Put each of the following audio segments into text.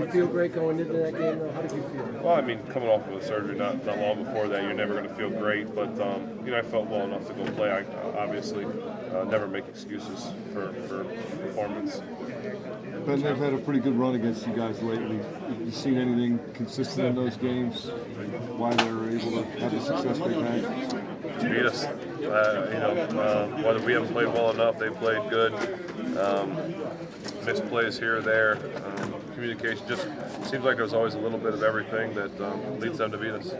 you feel great going into that game, though? How did you feel? Well, I mean, coming off of a surgery not long before that, you're never going to feel great. But, I felt well enough to go play. I obviously never make excuses for performance. Ben, they've had a pretty good run against you guys lately. Have you seen anything consistent in those games? Why they're able to have the success they've had? To beat us. Whether we haven't played well enough, they played good. Missed plays here or there. Communication just seems like there's always a little bit of everything that leads them to beat us.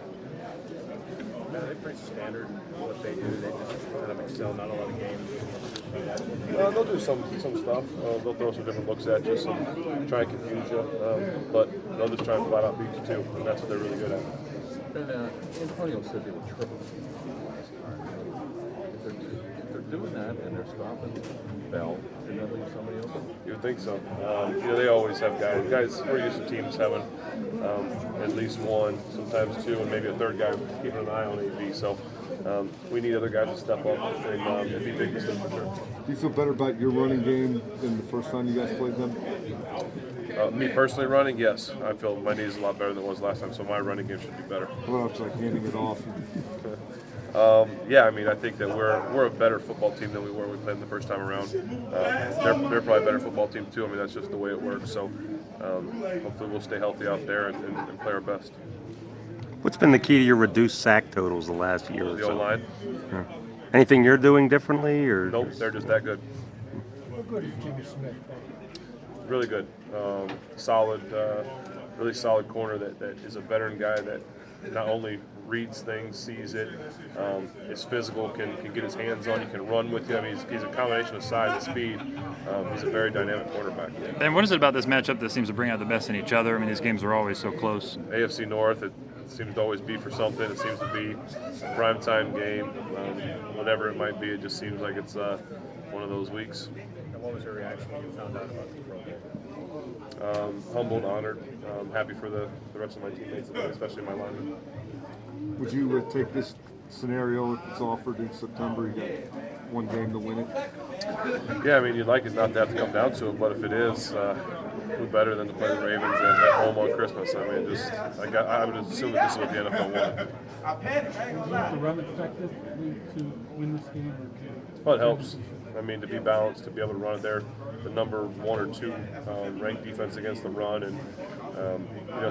They're pretty standard what they do. They just kind of excel, not a lot of games. They'll do some stuff. They'll throw some different looks at you, try and confuse you. But they'll just try and flat out beat you too, and that's what they're really good at. And Antonio said they were triple last time. If they're doing that and they're stopping Bell, can that leave somebody open? You would think so. They always have guys. We're used to teams having at least one, sometimes two, and maybe a third guy keeping an eye on AB. So we need other guys to step up and be big this week for sure. Do you feel better about your running game than the first time you guys played them? Me personally running, yes. I feel my knee is a lot better than it was last time, so my running game should be better. What about like handing it off? I think that we're a better football team than we were when we played them the first time around. They're probably a better football team too. I mean, that's just the way it works. So hopefully we'll stay healthy out there and play our best. What's been the key to your reduced sack totals the last year or The so? O-line? Yeah. Anything you're doing differently, or? Nope, they're just that good. How good is Jimmy Smith? Really good. Solid, really solid corner that is a veteran guy that not only reads things, sees it, is physical, can get his hands on you, can run with you. I mean, he's a combination of size and speed. He's a very dynamic quarterback. And what is it about this matchup that seems to bring out the best in each other? I mean, these games are always so close. AFC North, it seems to always be for something. It seems to be a primetime game. Whatever it might be, it just seems like it's one of those weeks. And what was your reaction when you found out about the Pro Bowl? Humbled, honored, happy for the rest of my teammates, especially my linemen. Would you take this scenario if it's offered in September? You got one game to win it. Yeah, I mean, you'd like it not to have to come down to it, but if it is, who better than to play the Ravens at home on Christmas? I mean, I would assume that this is what the NFL wanted. Was the run effective to win this game? Well, it helps. I mean, to be balanced, to be able to run it there, the number 1 or 2 ranked defense against the run, and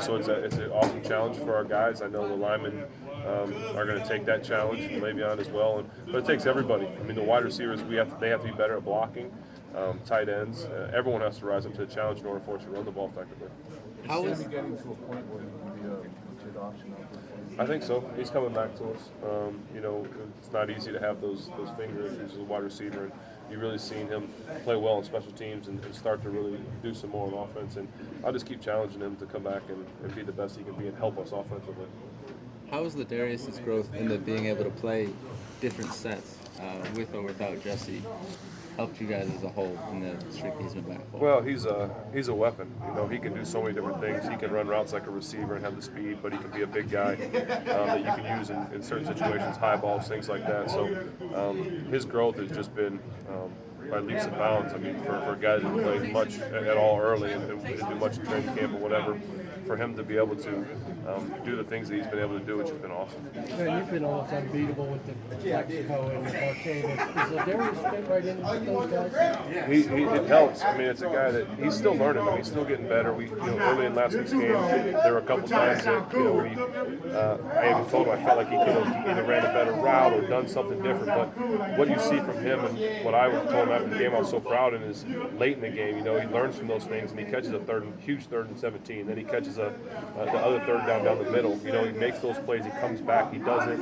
so it's an awesome challenge for our guys. I know the linemen are going to take that challenge, and Le'Veon as well. But it takes everybody. I mean, the wide receivers, they have to be better at blocking. Tight ends, everyone has to rise up to the challenge in order for us to run the ball effectively. How is he getting to a point where he can be a legit option out there? I think so. He's coming back to us. It's not easy to have those finger issues as a wide receiver, and you've really seen him play well in special teams and start to really do some more on offense. And I'll just keep challenging him to come back and be the best he can be and help us offensively. How is Ladarius' growth in the being able to play different sets with or without Jesse helped you guys as a whole in the streak he's been back for? Well, he's a weapon. He can do so many different things. He can run routes like a receiver and have the speed, but he can be a big guy that you can use in certain situations, high balls, things like that. So his growth has just been by leaps and bounds. I mean, for guys who play much at all early and do much in training camp or whatever, for him to be able to do the things that he's been able to do, which has been awesome. Man, you've been almost unbeatable with the Mexico and the Marquez. Is Ladarius fit right in with those guys? It helps. I mean, it's a guy that he's still learning. I mean, he's still getting better. Early in last week's game, there were a couple times that I even told him I felt like he could have either ran a better route or done something different. But what you see from him and what I told him after the game, I was so proud in is late in the game. He learns from those things and he catches a huge third and 17. Then he catches the other third down the middle. He makes those plays. He comes back. He doesn't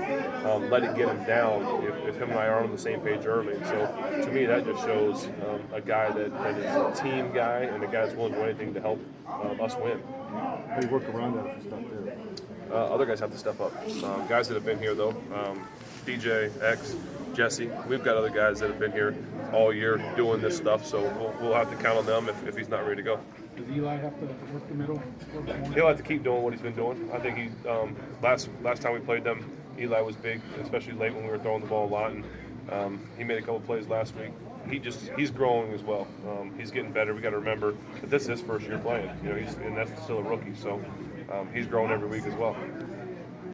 let it get him down if him and I are on the same page early. And so to me, that just shows a guy that is a team guy and a guy that's willing to do anything to help us win. How do you work around that if you stop there? Other guys have to step up. Guys that have been here, though, DJ, X, Jesse, we've got other guys that have been here all year doing this stuff, so we'll have to count on them if he's not ready to go. Does Eli have to work the middle? He'll have to keep doing what he's been doing. I think last time we played them, Eli was big, especially late when we were throwing the ball a lot, and he made a couple plays last week. he's growing as well. He's getting better. We got to remember that this is his first year playing. You know, and that's still a rookie, so he's growing every week as well.